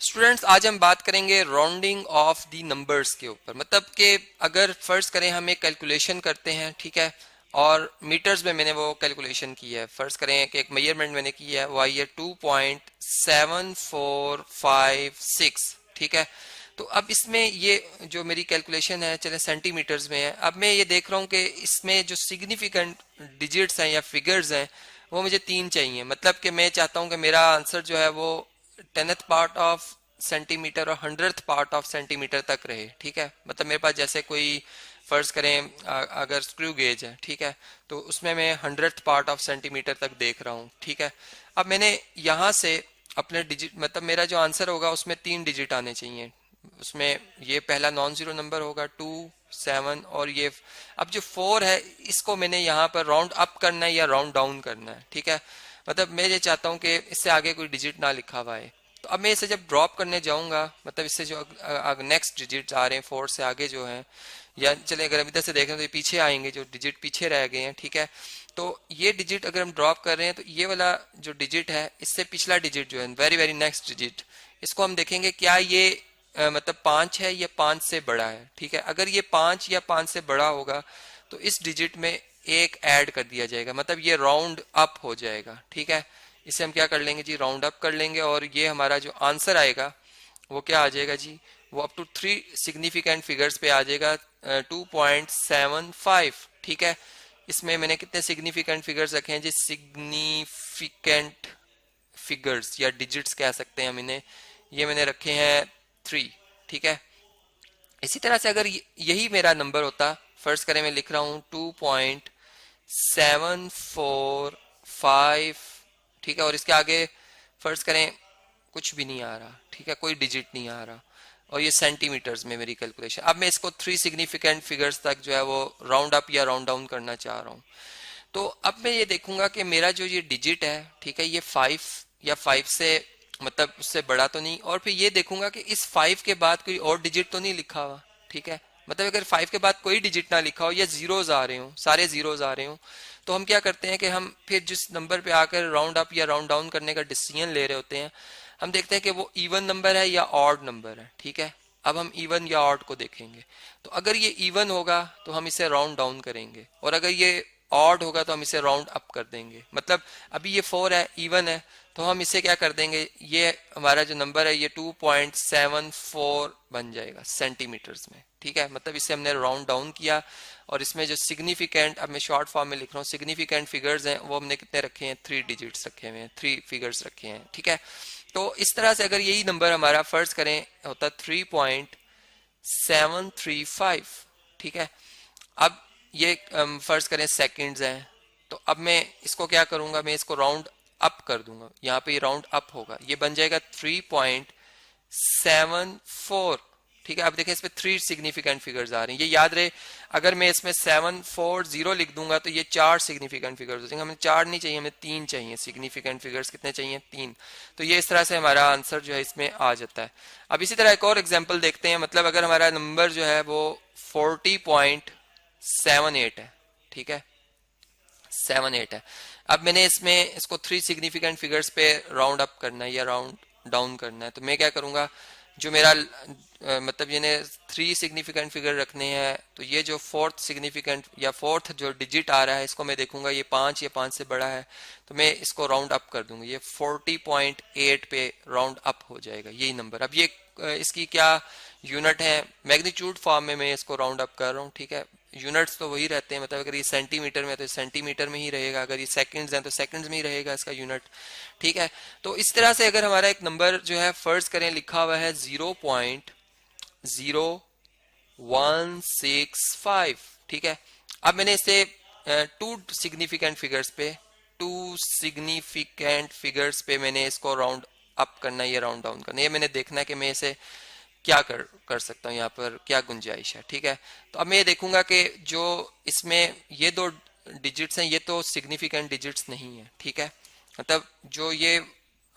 Students, आज हम बात करेंगे राउंडिंग ऑफ दी नंबर्स के ऊपर। मतलब कि अगर फर्ज करें हम एक कैलकुलेशन करते हैं, ठीक है, और मीटर्स में मैंने वो कैलकुलेशन की है। फर्ज करें कि एक मेजरमेंट मैंने की है, वो आई है 2.7456, ठीक है। तो अब इसमें ये जो मेरी कैलकुलेशन है, चले सेंटीमीटर्स में है। अब मैं ये देख रहा हूँ कि इसमें जो सिग्निफिकेंट डिजिट्स हैं या फिगर्स हैं वो मुझे 3 चाहिए। मतलब कि मैं चाहता हूँ कि मेरा आंसर जो है वो 10th पार्ट ऑफ सेंटीमीटर और 100th पार्ट ऑफ सेंटीमीटर तक रहे, ठीक है। मतलब मेरे पास जैसे कोई फर्ज करें अगर स्क्रू गेज है, ठीक है, तो उसमें मैं 100th पार्ट ऑफ सेंटीमीटर तक देख रहा हूँ, ठीक है। अब मैंने यहाँ से अपने डिजिट, मतलब मेरा जो आंसर होगा उसमें 3 डिजिट आने चाहिए। उसमें ये पहला नॉन जीरो नंबर होगा 2, 7 और ये अब जो 4 है इसको मैंने यहाँ पर राउंड अप करना है या राउंड डाउन करना है, ठीक है। मतलब मैं ये चाहता हूँ कि इससे आगे कोई डिजिट ना लिखा हुआ है। तो अब मैं इसे जब ड्रॉप करने जाऊंगा, मतलब इससे जो नेक्स्ट डिजिट आ रहे हैं 4 से आगे जो हैं, या चले अगर हम इधर से देखें तो ये पीछे आएंगे, जो डिजिट पीछे रह गए हैं, ठीक है। तो ये डिजिट अगर हम ड्रॉप कर रहे हैं तो ये वाला जो डिजिट है इससे पिछला डिजिट जो है वेरी वेरी नेक्स्ट डिजिट, इसको हम देखेंगे क्या ये मतलब 5 है या 5 से बड़ा है, ठीक है। अगर ये 5 या 5 से बड़ा होगा तो इस डिजिट में एक ऐड कर दिया जाएगा, मतलब ये राउंड अप हो जाएगा, ठीक है। इसे हम क्या कर लेंगे जी, राउंड अप कर लेंगे, और ये हमारा जो आंसर आएगा वो क्या आ जाएगा जी, वो अप टू 3 सिग्निफिकेंट फिगर्स पे आ जाएगा, 2.75, ठीक है। इसमें मैंने कितने सिग्निफिकेंट फिगर्स रखे हैं जी, सिग्निफिकेंट फिगर्स या डिजिट्स कह सकते हैं हम इन्हें, ये मैंने रखे हैं 3, ठीक है। इसी तरह से अगर यही मेरा नंबर होता, फर्ज करें मैं लिख रहा हूं 2.745, ठीक है, और इसके आगे फर्ज करें कुछ भी नहीं आ रहा, ठीक है, कोई डिजिट नहीं आ रहा, और ये सेंटीमीटर्स में मेरी कैलकुलेशन। अब मैं इसको 3 सिग्निफिकेंट फिगर्स तक जो है वो राउंड अप या राउंड डाउन करना चाह रहा हूँ। तो अब मैं ये देखूंगा कि मेरा जो ये डिजिट है, ठीक है, ये 5 या 5 से मतलब उससे बड़ा तो नहीं, और फिर ये देखूंगा कि इस 5 के बाद कोई और डिजिट तो नहीं लिखा हुआ, ठीक है। मतलब अगर 5 के बाद कोई डिजिट ना लिखा हो या जीरोज आ रहे हो, सारे जीरोज आ रहे हो, तो हम क्या करते हैं कि हम फिर जिस नंबर पे आकर राउंड अप या राउंड डाउन करने का डिसीजन ले रहे होते हैं, हम देखते हैं कि वो इवन नंबर है या ऑड नंबर है, ठीक है। अब हम इवन या ऑड को देखेंगे, तो अगर ये इवन होगा तो हम इसे राउंड डाउन करेंगे, और अगर ये ऑड होगा तो हम इसे राउंड अप कर देंगे। मतलब अभी ये 4 है, इवन है, तो हम इसे क्या कर देंगे, ये हमारा जो नंबर है ये 2.74 बन जाएगा सेंटीमीटर्स में, ठीक है। मतलब इसे हमने राउंड डाउन किया, और इसमें जो सिग्निफिकेंट, अब मैं शॉर्ट फॉर्म में लिख रहा हूँ, सिग्निफिकेंट फिगर्स हैं वो हमने कितने रखे हैं, 3 डिजिट्स रखे हुए हैं, 3 फिगर्स रखे हैं, ठीक है। तो इस तरह से अगर यही नंबर हमारा फर्ज करें होता 3.735, ठीक है। अब ये फर्ज करें सेकंड्स हैं, तो अब मैं इसको क्या करूंगा, मैं इसको राउंड अप कर दूंगा, यहाँ पे ये राउंड अप होगा, ये बन जाएगा 3.74, ठीक है। अब देखिए इसमें 3 सिग्निफिकेंट फिगर्स आ रहे हैं, ये याद रहे। अगर मैं इसमें 740 लिख दूंगा तो ये 4 सिग्निफिकेंट फिगर्स हो जाएंगे। हमें 4 नहीं चाहिए, हमें 3 चाहिए। सिग्निफिकेंट फिगर्स कितने चाहिए, 3। तो ये इस तरह से हमारा आंसर जो है इसमें आ जाता है। अब इसी तरह एक और एग्जाम्पल देखते हैं। मतलब अगर हमारा नंबर जो है वो 40.78 है, ठीक है, 78 है। अब मैंने इसमें इसको 3 सिग्निफिकेंट फिगर्स पे राउंड अप करना है या राउंड डाउन करना है, तो मैं क्या करूंगा, जो मेरा मतलब ये 3 सिग्निफिकेंट फिगर रखने हैं, तो ये जो 4th सिग्निफिकेंट या 4th जो डिजिट आ रहा है इसको मैं देखूंगा ये 5 या 5 से बड़ा है, तो मैं इसको राउंड अप कर दूंगा, ये 40.8 पे राउंड अप हो जाएगा यही नंबर। अब ये इसकी क्या यूनिट है, मैग्नीट्यूड फॉर्म में मैं इसको राउंड अप कर रहा हूँ, ठीक है। यूनिट्स तो वही रहते हैं, मतलब अगर ये सेंटीमीटर में है तो सेंटीमीटर में ही रहेगा, अगर ये सेकंड्स हैं तो सेकंड्स में ही रहेगा इसका यूनिट, ठीक है। तो इस तरह से अगर हमारा एक नंबर जो है फर्ज करें लिखा हुआ है 0.0165, ठीक है। अब मैंने इसे 2 सिग्निफिकेंट फिगर्स पे 2 सिग्निफिकेंट फिगर्स पे मैंने इसको राउंड अप करना है या राउंड डाउन करना है, ये मैंने देखना है कि मैं इसे क्या कर सकता हूँ, यहाँ पर क्या गुंजाइश है, ठीक है। तो अब मैं ये देखूंगा कि जो इसमें ये 2 डिजिट्स हैं ये तो सिग्निफिकेंट डिजिट्स नहीं है, ठीक है। मतलब जो ये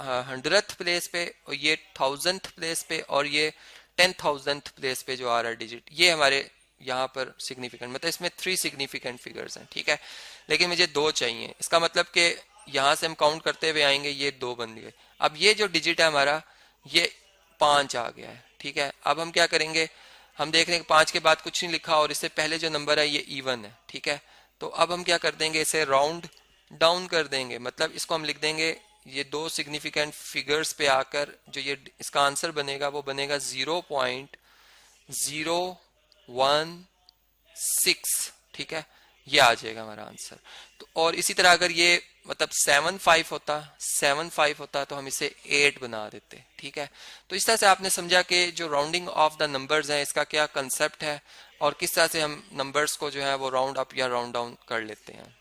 100th प्लेस पे और ये 1000th प्लेस पे और ये 10,000th प्लेस पे जो आ रहा है डिजिट, ये हमारे यहाँ पर सिग्निफिकेंट, मतलब इसमें 3 सिग्निफिकेंट फिगर्स हैं, ठीक है। लेकिन मुझे 2 चाहिए, इसका मतलब कि यहाँ से हम काउंट करते हुए आएंगे, ये 2 बन गए। अब ये जो डिजिट है हमारा, ये 5 आ गया है। ठीक है, अब हम क्या करेंगे, हम देख रहे हैं कि 5 के बाद कुछ नहीं लिखा और इससे पहले जो नंबर है ये इवन है। ठीक है, तो अब हम क्या कर देंगे, इसे राउंड डाउन कर देंगे, मतलब इसको हम लिख देंगे ये दो सिग्निफिकेंट फिगर्स पे आकर जो ये इसका आंसर बनेगा वो बनेगा 0.016। ठीक है, ये आ जाएगा हमारा आंसर। तो और इसी तरह अगर ये मतलब 7 5 होता तो हम इसे 8 बना देते। ठीक है, तो इस तरह से आपने समझा कि जो राउंडिंग ऑफ द नंबर्स है इसका क्या कंसेप्ट है और किस तरह से हम नंबर्स को जो है वो राउंड अप या राउंड डाउन कर लेते हैं।